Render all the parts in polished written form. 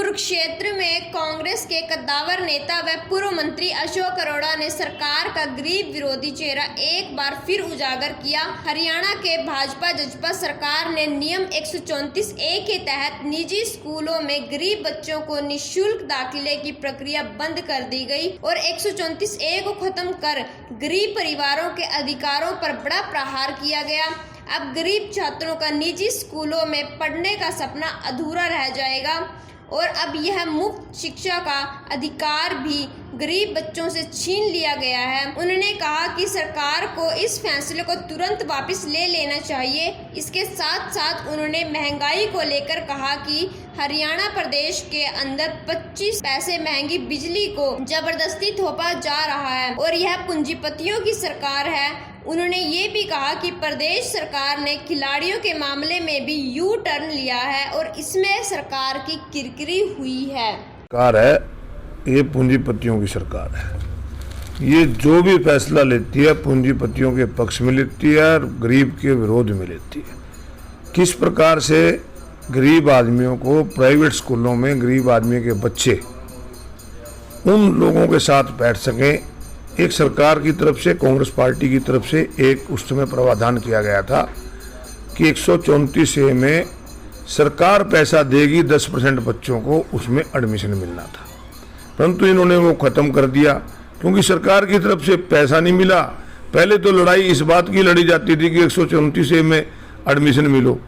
कुरुक्षेत्र में कांग्रेस के कद्दावर नेता व पूर्व मंत्री अशोक अरोड़ा ने सरकार का गरीब विरोधी चेहरा एक बार फिर उजागर किया। हरियाणा के भाजपा जजपा सरकार ने नियम 134A के तहत निजी स्कूलों में गरीब बच्चों को निःशुल्क दाखिले की प्रक्रिया बंद कर दी गई और 134A को खत्म कर गरीब परिवारों के अधिकारों पर बड़ा प्रहार किया गया। अब गरीब छात्रों का निजी स्कूलों में पढ़ने का सपना अधूरा रह जाएगा और अब यह मुफ्त शिक्षा का अधिकार भी गरीब बच्चों से छीन लिया गया है। उन्होंने कहा कि सरकार को इस फैसले को तुरंत वापस ले लेना चाहिए। इसके साथ साथ उन्होंने महंगाई को लेकर कहा कि हरियाणा प्रदेश के अंदर 25 पैसे महंगी बिजली को जबरदस्ती थोपा जा रहा है और यह पूंजीपतियों की सरकार है। उन्होंने ये भी कहा कि प्रदेश सरकार ने खिलाड़ियों के मामले में भी यू टर्न लिया है और इसमें सरकार की किरकिरी हुई है। सरकार है, ये पूंजीपतियों की सरकार है। ये जो भी फैसला लेती है पूंजीपतियों के पक्ष में लेती है और गरीब के विरोध में लेती है। किस प्रकार से गरीब आदमियों को प्राइवेट स्कूलों में गरीब आदमी के बच्चे उन लोगों के साथ बैठ सकें, एक सरकार की तरफ से, कांग्रेस पार्टी की तरफ से एक उस समय प्रावधान किया गया था कि 134A में सरकार पैसा देगी, 10% बच्चों को उसमें एडमिशन मिलना था, परंतु इन्होंने वो ख़त्म कर दिया क्योंकि सरकार की तरफ से पैसा नहीं मिला। पहले तो लड़ाई इस बात की लड़ी जाती थी कि 134A में एडमिशन मिलो,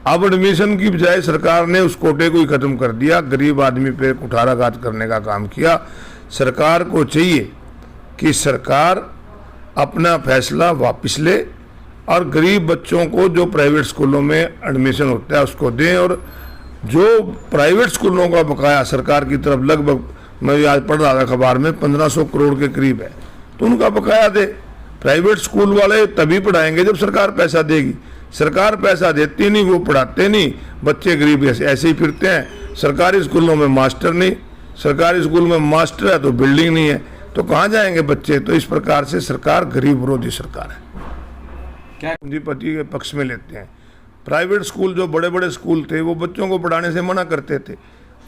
अब एडमिशन की बजाय सरकार ने उस कोटे को ही ख़त्म कर दिया, गरीब आदमी पे कुठाराघात करने का काम किया। सरकार को चाहिए कि सरकार अपना फैसला वापस ले और गरीब बच्चों को जो प्राइवेट स्कूलों में एडमिशन होता है उसको दें और जो प्राइवेट स्कूलों का बकाया सरकार की तरफ लगभग, मैं आज पढ़ रहा था अखबार में, 1500 करोड़ के करीब है, तो उनका बकाया दे। प्राइवेट स्कूल वाले तभी पढ़ाएंगे जब सरकार पैसा देगी। सरकार पैसा देती नहीं, वो पढ़ाते नहीं, बच्चे गरीब ऐसे ही फिरते हैं। सरकारी स्कूलों में मास्टर नहीं, सरकारी स्कूल में मास्टर है तो बिल्डिंग नहीं है, तो कहाँ जाएंगे बच्चे। तो इस प्रकार से सरकार गरीब विरोधी सरकार है, क्या पूंजीपति के पक्ष में लेते हैं। प्राइवेट स्कूल जो बड़े बड़े स्कूल थे वो बच्चों को पढ़ाने से मना करते थे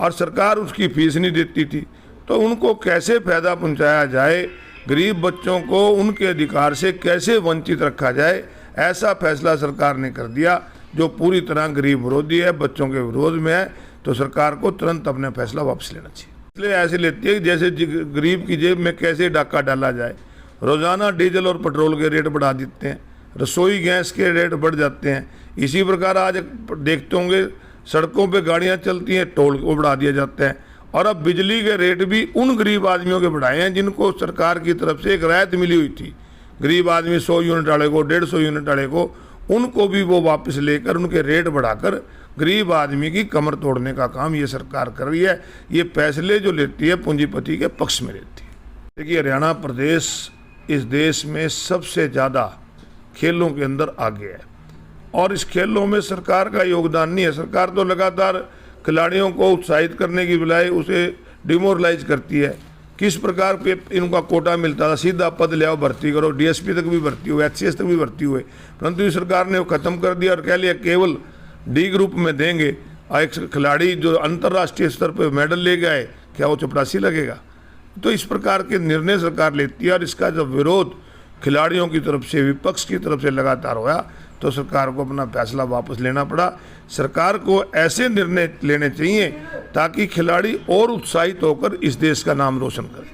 और सरकार उसकी फीस नहीं देती थी, तो उनको कैसे फायदा पहुंचाया जाए, गरीब बच्चों को उनके अधिकार से कैसे वंचित रखा जाए, ऐसा फैसला सरकार ने कर दिया जो पूरी तरह गरीब विरोधी है, बच्चों के विरोध में है। तो सरकार को तुरंत अपना फैसला वापस लेना चाहिए। इसलिए ऐसे लेती है जैसे गरीब की जेब में कैसे डाका डाला जाए। रोजाना डीजल और पेट्रोल के रेट बढ़ा देते हैं, रसोई गैस के रेट बढ़ जाते हैं। इसी प्रकार आज देखते होंगे सड़कों पे गाड़ियां चलती हैं, टोल को बढ़ा दिया जाता है और अब बिजली के रेट भी उन गरीब आदमियों के बढ़ाए हैं जिनको सरकार की तरफ से एक राहत मिली हुई थी। गरीब आदमी 100 यूनिट वाले को, 150 यूनिट वाले को, उनको भी वो वापस लेकर उनके रेट बढ़ाकर गरीब आदमी की कमर तोड़ने का काम ये सरकार कर रही है। ये फैसले जो लेती है पूंजीपति के पक्ष में लेती है। देखिए, हरियाणा प्रदेश इस देश में सबसे ज़्यादा खेलों के अंदर आगे है और इस खेलों में सरकार का योगदान नहीं है। सरकार तो लगातार खिलाड़ियों को उत्साहित करने की बजाय उसे डिमोरलाइज करती है। किस प्रकार पे इनका कोटा मिलता था, सीधा पद ले आओ, भर्ती करो, DSP तक भी भर्ती हुए, HCS तक भी भर्ती हुए, परंतु इस सरकार ने वो ख़त्म कर दिया और कह लिया केवल D ग्रुप में देंगे। एक खिलाड़ी जो अंतर्राष्ट्रीय स्तर पर मेडल ले गए, क्या वो चपरासी लगेगा। तो इस प्रकार के निर्णय सरकार लेती है और इसका जब विरोध खिलाड़ियों की तरफ से, विपक्ष की तरफ से लगातार हुआ तो सरकार को अपना फैसला वापस लेना पड़ा। सरकार को ऐसे निर्णय लेने चाहिए ताकि खिलाड़ी और उत्साहित होकर इस देश का नाम रोशन करें।